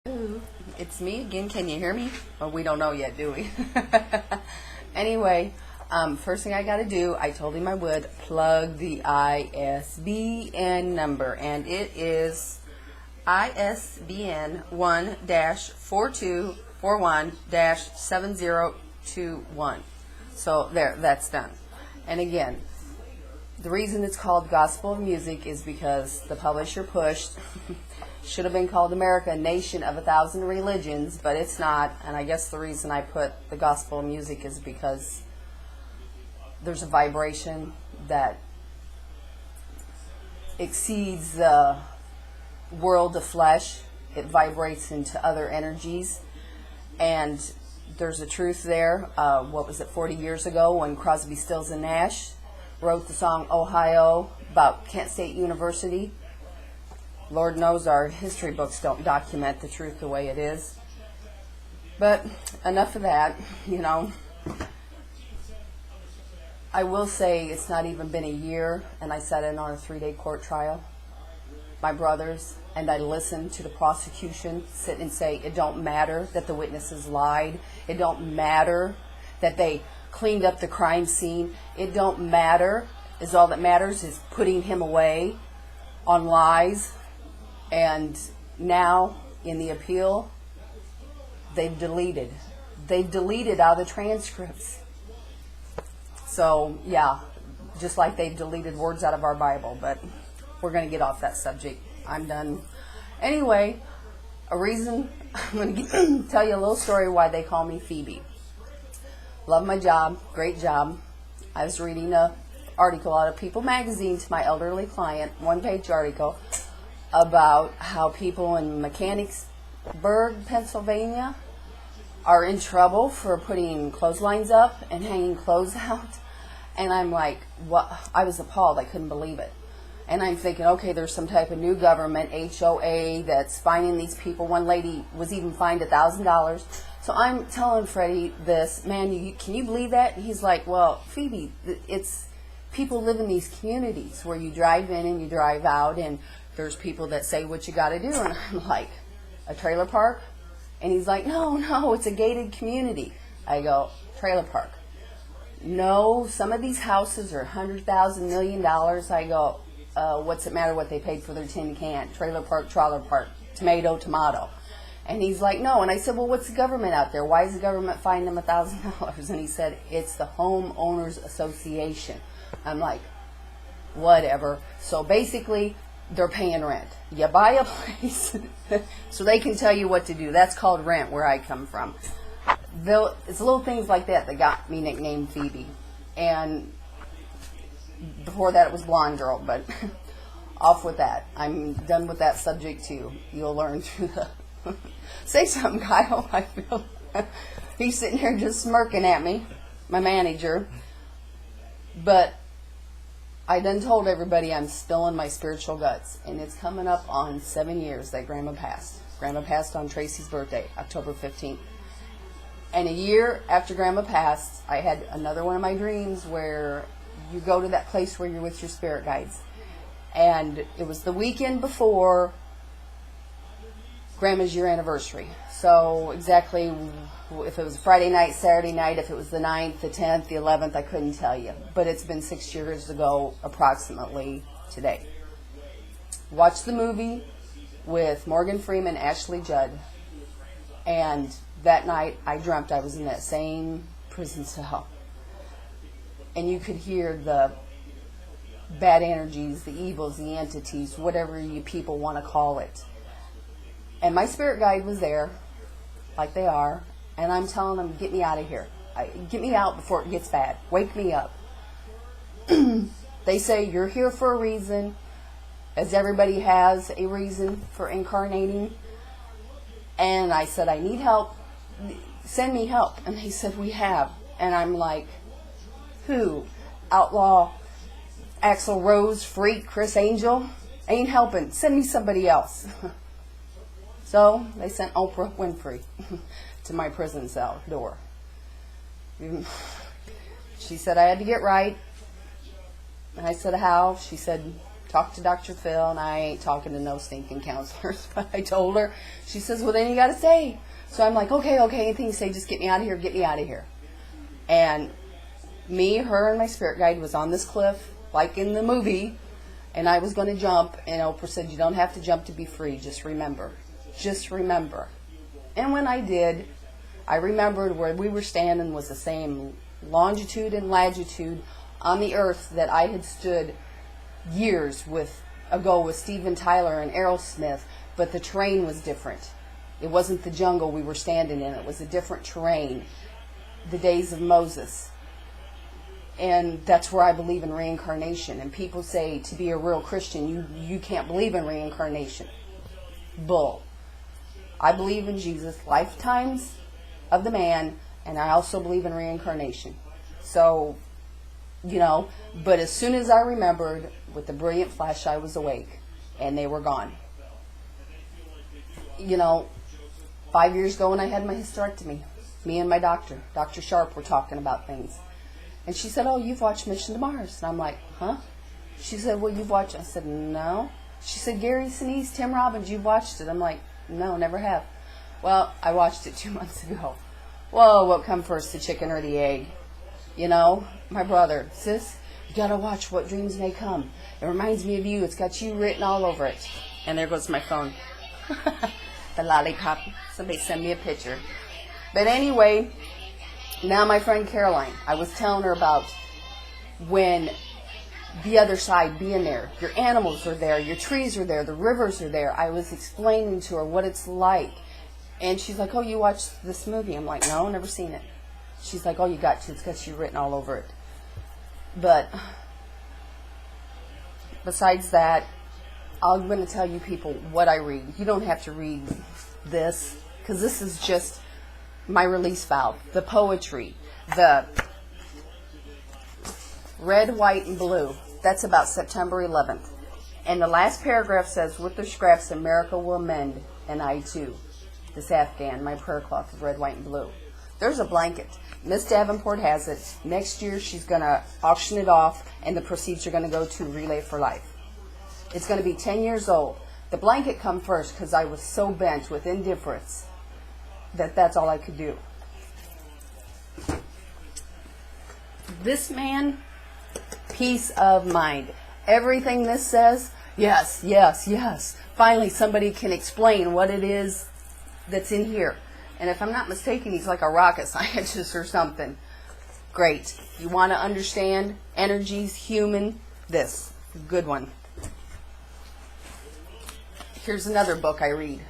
Ooh, it's me again. Can you hear me? Well, we don't know yet, do we? Anyway, first thing I got to do, I told him I would plug the ISBN number, and it is ISBN 1-4241-7021. So there, that's done. And again, the reason it's called Gospel of Music is because the publisher pushed should have been called America, a Nation of 1,000 Religions, but it's not. And I guess the reason I put the Gospel of Music is because there's a vibration that exceeds the world of flesh. It vibrates into other energies, and there's a truth there. What was it, 40 years ago when Crosby, Stills and Nash wrote the song Ohio about Kent State University? Lord knows our history books don't document the truth the way it is. But enough of that, I will say it's not even been a year, and I sat in on a 3-day court trial. My brothers, and I listened to the prosecution sit and say, it don't matter that the witnesses lied. It don't matter that they cleaned up the crime scene. It don't matter. All that matters is putting him away on lies. And now, in the appeal, they've deleted out the transcripts. So, yeah, just like they've deleted words out of our Bible. But we're going to get off that subject. I'm done. Anyway, I'm going to tell you a little story why they call me Phoebe. Love my job. Great job. I was reading an article out of People magazine to my elderly client, one-page article, about how people in Mechanicsburg, Pennsylvania, are in trouble for putting clotheslines up and hanging clothes out. And I'm like, what? I was appalled. I couldn't believe it. And I'm thinking, okay, there's some type of new government, HOA, that's fining these people. One lady was even fined $1,000. So I'm telling Freddie this, man, can you believe that? And he's like, well, Phoebe, it's people live in these communities where you drive in and you drive out, and there's people that say what you got to do. And I'm like, a trailer park? And he's like, no, it's a gated community. I go, trailer park. No, some of these houses are $100,000, $1 million. I go, what's it matter what they paid for their tin can? Trailer park, tomato. And he's like, no. And I said, well, what's the government out there? Why is the government fining them $1,000? And he said, it's the Homeowners Association. I'm like, whatever. So basically, they're paying rent. You buy a place so they can tell you what to do. That's called rent where I come from. It's little things like that got me nicknamed Phoebe. And before that it was Blonde Girl, but off with that. I'm done with that subject too. You'll learn through the... Say something, Kyle. I feel he's sitting here just smirking at me, my manager. But I done told everybody I'm spilling my spiritual guts, and it's coming up on 7 years that Grandma passed. Grandma passed on Tracy's birthday, October 15th. And a year after Grandma passed, I had another one of my dreams where you go to that place where you're with your spirit guides. And it was the weekend before Grandma's year anniversary. So exactly if it was Friday night, Saturday night, if it was the 9th, the 10th, the 11th, I couldn't tell you. But it's been 6 years ago approximately today. Watched the movie with Morgan Freeman, Ashley Judd. And that night I dreamt I was in that same prison cell. And you could hear the bad energies, the evils, the entities, whatever you people want to call it. And my spirit guide was there, like they are, and I'm telling them, get me out of here. Get me out before it gets bad. Wake me up. They say, you're here for a reason, as everybody has a reason for incarnating. And I said, I need help. Send me help. And they said, we have. And I'm like, who? Outlaw, Axl Rose, Freak, Chris Angel? Ain't helping. Send me somebody else. So they sent Oprah Winfrey to my prison cell door. She said I had to get right. And I said, how? She said, talk to Dr. Phil, and I ain't talking to no stinking counselors. But I told her, she says, well, then you got to stay. So I'm like, okay, anything you say, just get me out of here, get me out of here. And me, her, and my spirit guide was on this cliff, like in the movie, and I was going to jump, and Oprah said, you don't have to jump to be free, just remember. Just remember. And when I did, I remembered where we were standing was the same longitude and latitude on the earth that I had stood years ago with Steven Tyler and Aerosmith, but the terrain was different. It wasn't the jungle we were standing in. It was a different terrain, the days of Moses. And that's where I believe in reincarnation. And people say to be a real Christian, you can't believe in reincarnation. Bull. I believe in Jesus, lifetimes of the man, and I also believe in reincarnation. So, but as soon as I remembered, with the brilliant flash, I was awake, and they were gone. 5 years ago when I had my hysterectomy, me and my doctor, Dr. Sharp, were talking about things. And she said, oh, you've watched Mission to Mars. And I'm like, huh? She said, well, you've watched it. I said, no. She said, Gary Sinise, Tim Robbins, you've watched it. I'm like, no, never have. Well, I watched it 2 months ago. Whoa, what come first, the chicken or the egg? My brother, sis, you got to watch What Dreams May Come. It reminds me of you. It's got you written all over it. And there goes my phone. The lollipop. Somebody send me a picture. But anyway, now my friend Caroline, I was telling her about when the other side being there. Your animals are there. Your trees are there. The rivers are there. I was explaining to her what it's like. And she's like, oh, you watched this movie? I'm like, no, never seen it. She's like, oh, you got to. It's got you written all over it. But besides that, I'm going to tell you people what I read. You don't have to read this, because this is just my release valve. The poetry, the red, white, and blue. That's about September 11th. And the last paragraph says, with the scraps, America will mend, and I too. This Afghan, my prayer cloth of red, white, and blue. There's a blanket. Miss Davenport has it. Next year she's going to auction it off, and the proceeds are going to go to Relay for Life. It's going to be 10 years old. The blanket come first because I was so bent with indifference that that's all I could do. This man, peace of mind. Everything this says, yes, yes, yes. Finally somebody can explain what it is that's in here. And if I'm not mistaken, he's like a rocket scientist or something. Great. You want to understand energies, human, this. Good one. Here's another book I read.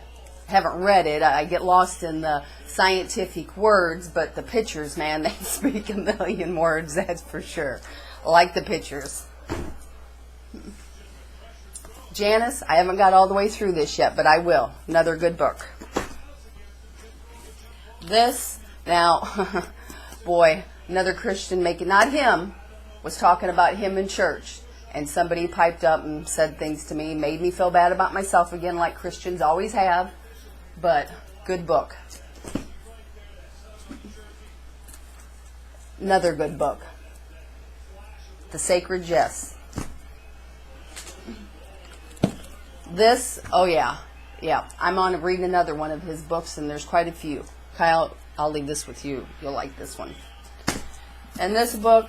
I haven't read it. I get lost in the scientific words, but the pictures, man, they speak a million words, that's for sure. I like the pictures. Janice, I haven't got all the way through this yet, but I will. Another good book. This, now, boy, another Christian not him, was talking about him in church. And somebody piped up and said things to me, made me feel bad about myself again, like Christians always have. But, good book. Another good book. The Sacred Jest. This, oh yeah. Yeah, I'm on reading another one of his books, and there's quite a few. Kyle, I'll leave this with you. You'll like this one. And this book,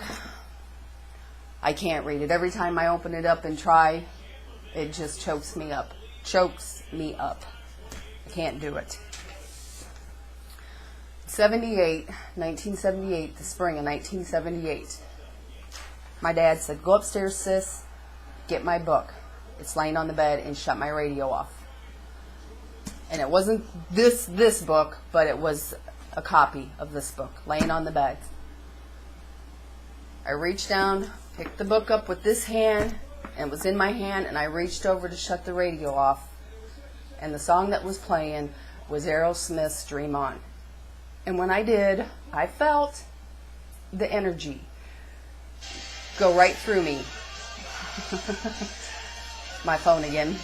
I can't read it. Every time I open it up and try, it just chokes me up. Chokes me up. I can't do it. 1978, the spring of 1978. My dad said, go upstairs, sis, get my book. It's laying on the bed, and shut my radio off. And it wasn't this book, but it was a copy of this book laying on the bed. I reached down, picked the book up with this hand, and it was in my hand, and I reached over to shut the radio off. And the song that was playing was Aerosmith's Dream On. And when I did, I felt the energy go right through me. My phone again.